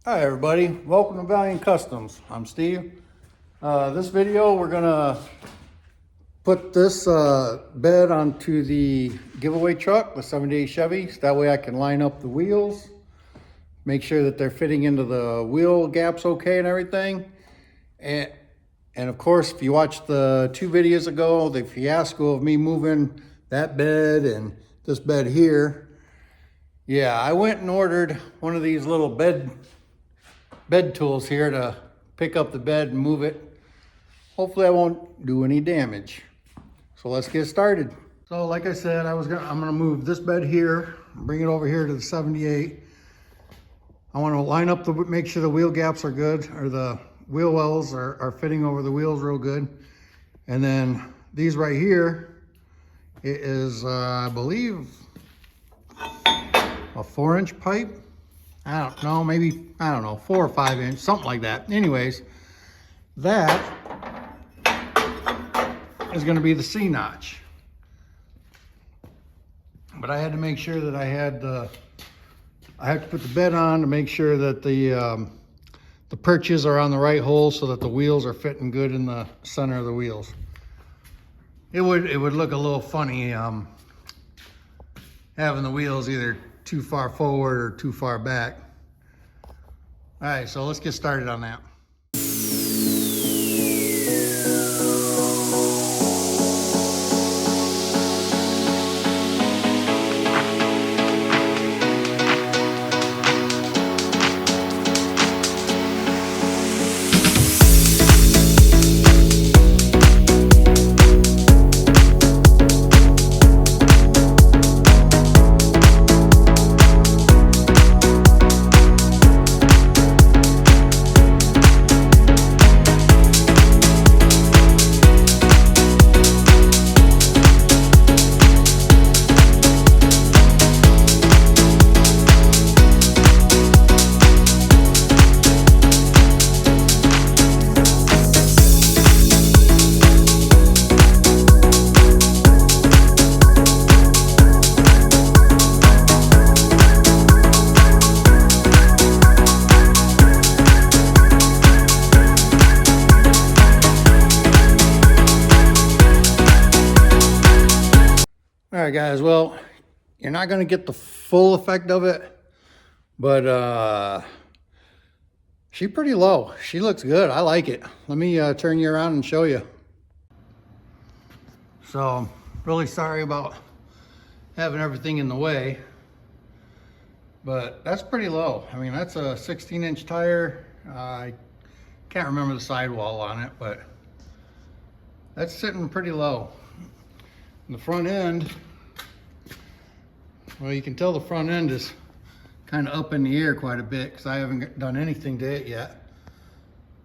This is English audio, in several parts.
Hi everybody, welcome to Valiant Customs. I'm Steve. This video we're gonna put this bed onto the giveaway truck, the 78 Chevy. So that way I can line up the wheels, make sure that they're fitting into the wheel gaps okay and everything. And of course, if you watched the 2 videos ago, the fiasco of me moving that bed and this bed here. Yeah, I went and ordered one of these little bed tools here to pick up the bed and move it. Hopefully I won't do any damage. So let's get started. So like I said, I'm gonna move this bed here, bring it over here to the 78. I want to line up make sure the wheel gaps are good, or the wheel wells are fitting over the wheels real good. And then these right here, it is I believe a 4-inch pipe. I don't know, maybe, I don't know, 4 or 5 inch, something like that. Anyways, that is gonna be the C-notch. But I had to make sure that I have to put the bed on to make sure that the perches are on the right hole so that the wheels are fitting good in the center of the wheels. It would look a little funny having the wheels either too far forward or too far back. All right, so let's get started on that. All right, guys, well, you're not going to get the full effect of it, but she's pretty low. She looks good. I like it. Let me turn you around and show you. So I'm really sorry about having everything in the way, but that's pretty low. I mean, that's a 16-inch tire. I can't remember the sidewall on it, but that's sitting pretty low. And the front end, well, you can tell the front end is kind of up in the air quite a bit because I haven't done anything to it yet.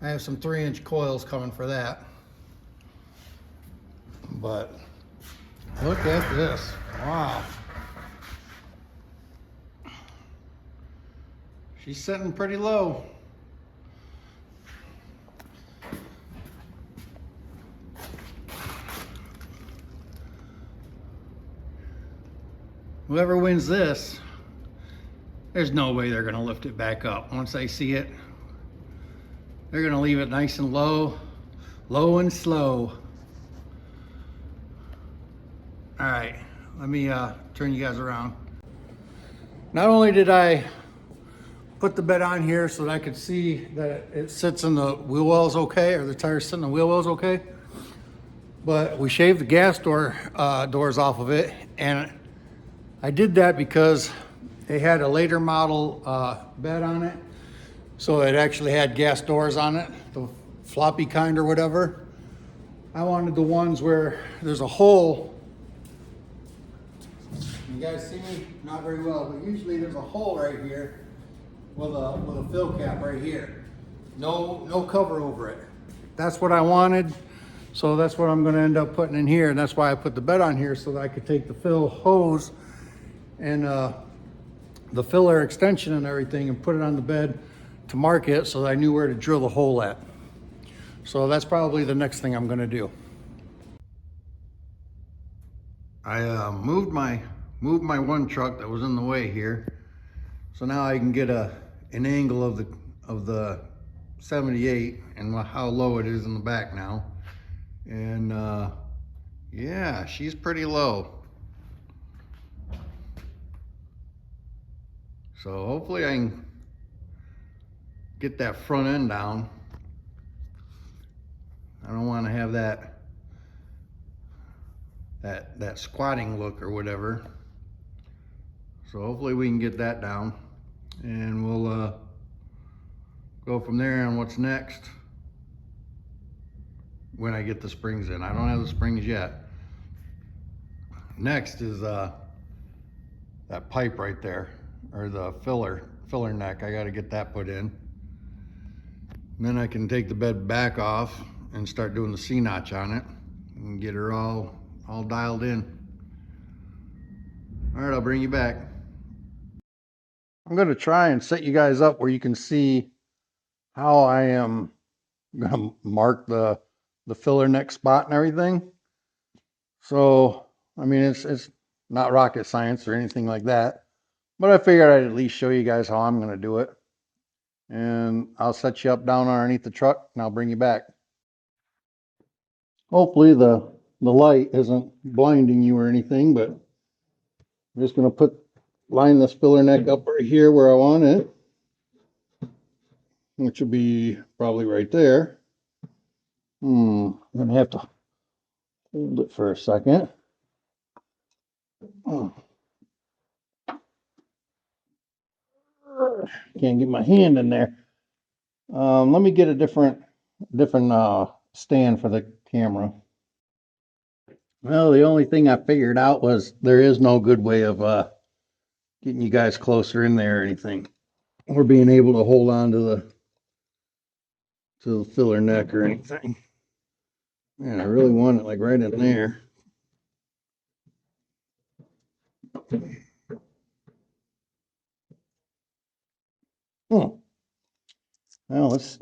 I have some 3-inch coils coming for that. But look at this. Wow. She's sitting pretty low. Whoever wins this, there's no way they're gonna lift it back up. Once they see it, they're gonna leave it nice and low, low and slow. All right, let me turn you guys around. Not only did I put the bed on here so that I could see that it sits in the wheel wells okay, or the tires sit in the wheel wells okay, but we shaved the gas doors off of it, and I did that because they had a later model bed on it. So it actually had gas doors on it, the floppy kind or whatever. I wanted the ones where there's a hole. You guys see me? Not very well, but usually there's a hole right here with a fill cap right here. No cover over it. That's what I wanted. So that's what I'm gonna end up putting in here. And that's why I put the bed on here, so that I could take the fill hose and the filler extension and everything and put it on the bed to mark it so that I knew where to drill the hole at. So that's probably the next thing I'm gonna do. I moved my one truck that was in the way here. So now I can get an angle of of the 78 and how low it is in the back now. And yeah, she's pretty low. So hopefully I can get that front end down. I don't want to have that squatting look or whatever. So hopefully we can get that down, and we'll go from there on what's next when I get the springs in. I don't have the springs yet. Next is that pipe right there, or the filler neck. I got to get that put in. And then I can take the bed back off and start doing the C-notch on it and get her all dialed in. All right, I'll bring you back. I'm going to try and set you guys up where you can see how I am going to mark the filler neck spot and everything. So, I mean, it's not rocket science or anything like that, but I figured I'd at least show you guys how I'm going to do it. And I'll set you up down underneath the truck and I'll bring you back. Hopefully the light isn't blinding you or anything, but I'm just going to line this filler neck up right here where I want it, which will be probably right there. I'm going to have to hold it for a second. Can't get my hand in there. Let me get a different stand for the camera. Well, the only thing I figured out was there is no good way of getting you guys closer in there or anything, or being able to hold on to the filler neck or anything. Man, I really want it like right in there. Well, let's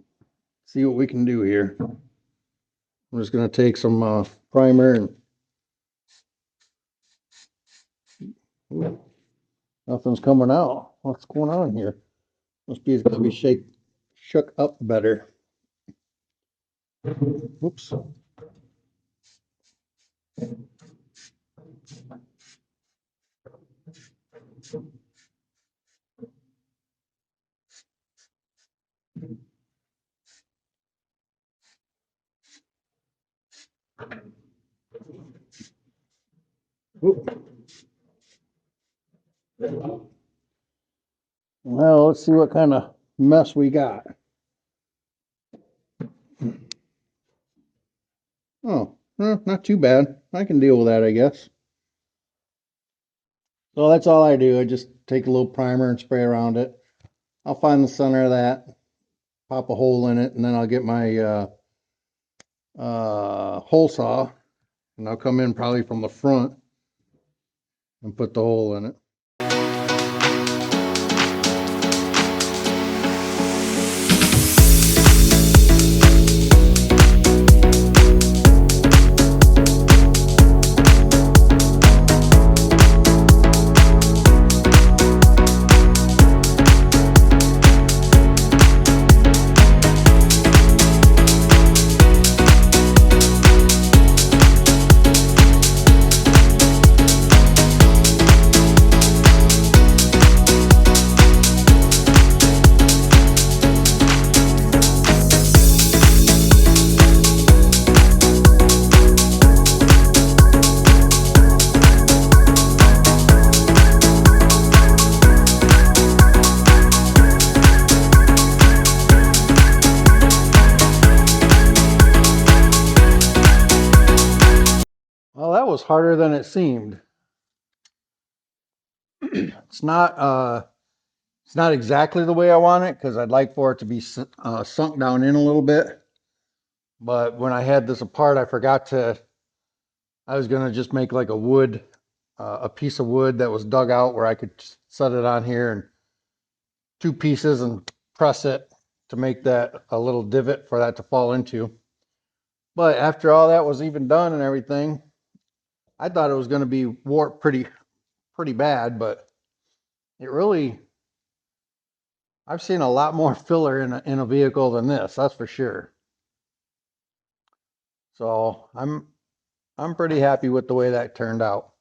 see what we can do here. I'm just going to take some primer and nothing's coming out. What's going on here? Must be it's going to be shook up better. Oops. Well, let's see what kind of mess we got. Oh, not too bad. I can deal with that, I guess. So that's all I do. I just take a little primer and spray around it. I'll find the center of that, pop a hole in it, and then I'll get my hole saw, and I'll come in probably from the front and put the hole in it. Well, that was harder than it seemed. It's not exactly the way I want it, because I'd like for it to be sunk down in a little bit. But when I had this apart, I was gonna just make like a piece of wood that was dug out where I could set it on here and two pieces and press it to make that a little divot for that to fall into. But after all that was even done and everything, I thought it was going to be warped pretty bad, but it really I've seen a lot more filler in a vehicle than this, that's for sure. So I'm pretty happy with the way that turned out.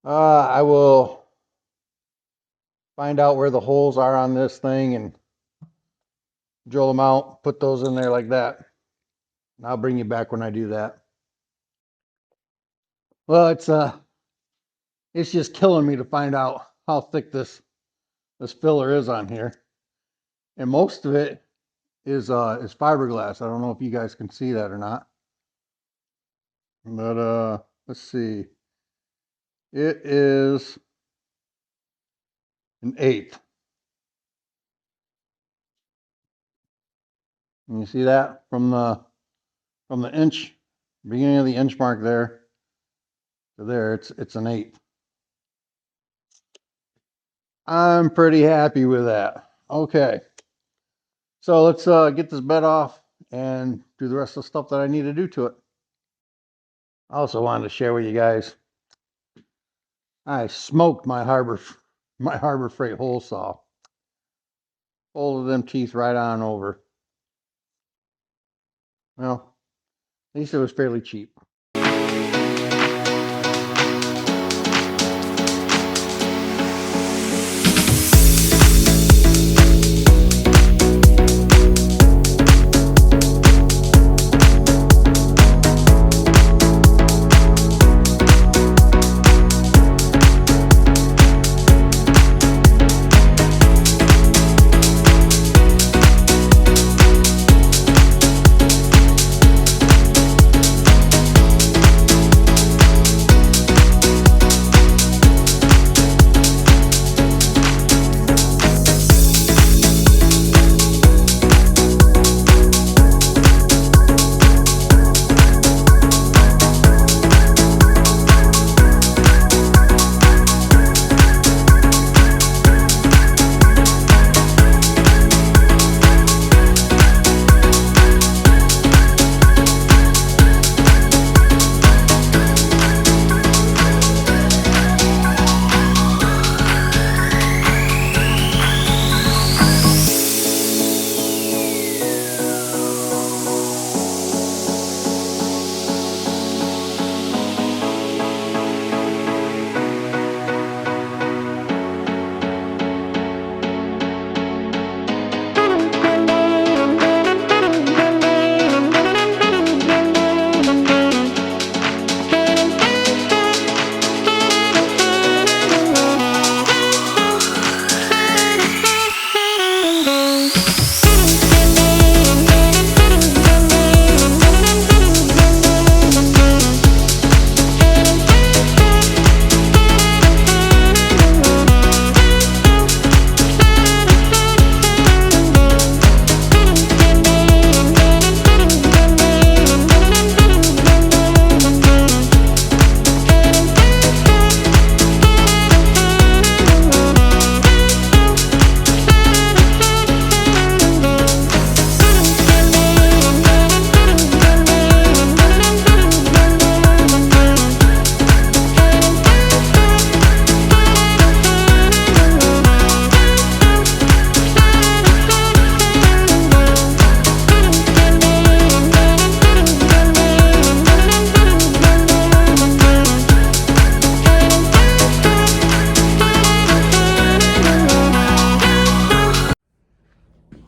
I will find out where the holes are on this thing and drill them out, put those in there like that. I'll bring you back when I do that. Well, it's just killing me to find out how thick this filler is on here. And most of it is fiberglass. I don't know if you guys can see that or not. But let's see. It is an 1/8. And you see that from the inch, beginning of the inch mark there to there, it's an 1/8. I'm pretty happy with that. Okay. So let's get this bed off and do the rest of the stuff that I need to do to it. I also wanted to share with you guys, I smoked my Harbor Freight hole saw. Folded them teeth right on over. Well, at least it was fairly cheap.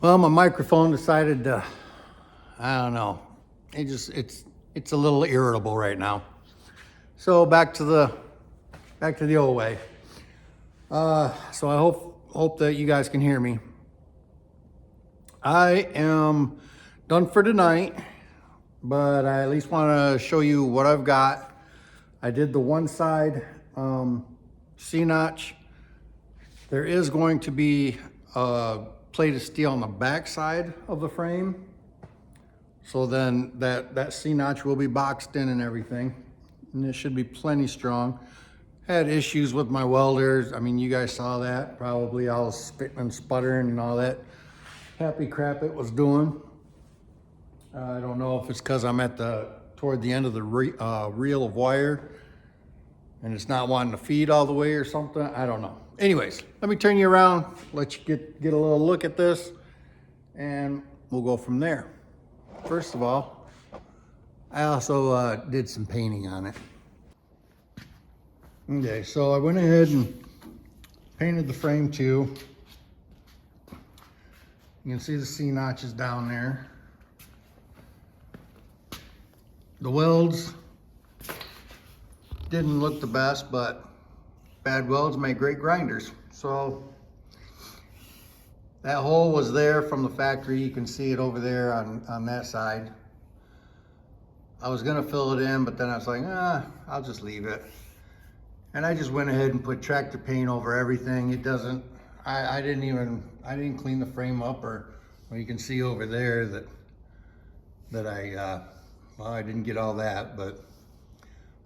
Well, my microphone decided to, I don't know, it's a little irritable right now. So back to the old way. So I hope that you guys can hear me. I am done for tonight, but I at least want to show you what I've got. I did the one side cnotch. There is going to be a plate of steel on the back side of the frame. So then that C-notch will be boxed in and everything. And it should be plenty strong. Had issues with my welders. I mean, you guys saw that. Probably I was spitting and sputtering and all that happy crap it was doing. I don't know if it's because I'm toward the end of the reel of wire and it's not wanting to feed all the way or something. I don't know. anyways, let me turn you around, let you get a little look at this, and we'll go from there. First of all, I also did some painting on it. Okay, so I went ahead and painted the frame too. You can see the C-notches down there. The welds didn't look the best, but bad welds make great grinders. So that hole was there from the factory. You can see it over there on that side. I was gonna fill it in, but then I was like, I'll just leave it. And I just went ahead and put tractor paint over everything. It doesn't, I didn't clean the frame up, or well, you can see over there that I didn't get all that, but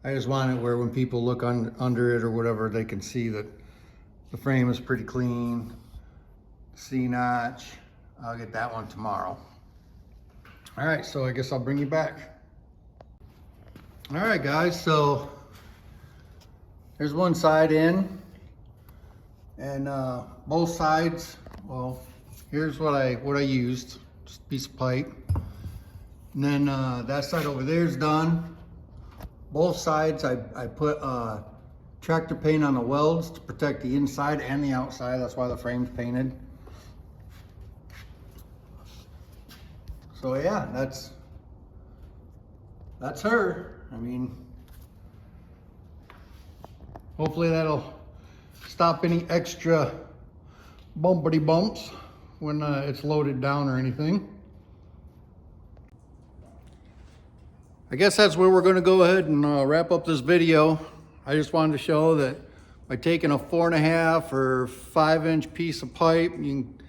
I just want it where when people look under it or whatever, they can see that the frame is pretty clean. C-notch, I'll get that one tomorrow. All right, so I guess I'll bring you back. All right, guys, so there's one side in, and both sides, well, here's what I used, just a piece of pipe. And then that side over there is done. Both sides, I put tractor paint on the welds to protect the inside and the outside. That's why the frame's painted. So yeah, that's her. I mean, hopefully that'll stop any extra bumpity bumps when it's loaded down or anything. I guess that's where we're going to go ahead and wrap up this video. I just wanted to show that by taking a 4.5 or 5-inch piece of pipe, you can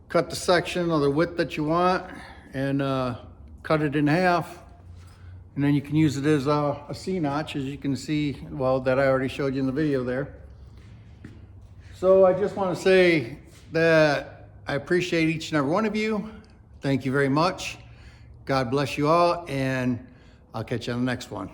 cut the section of the width that you want and cut it in half. And then you can use it as a C-notch, as you can see, well, that I already showed you in the video there. So I just want to say that I appreciate each and every one of you. Thank you very much. God bless you all, and I'll catch you on the next one.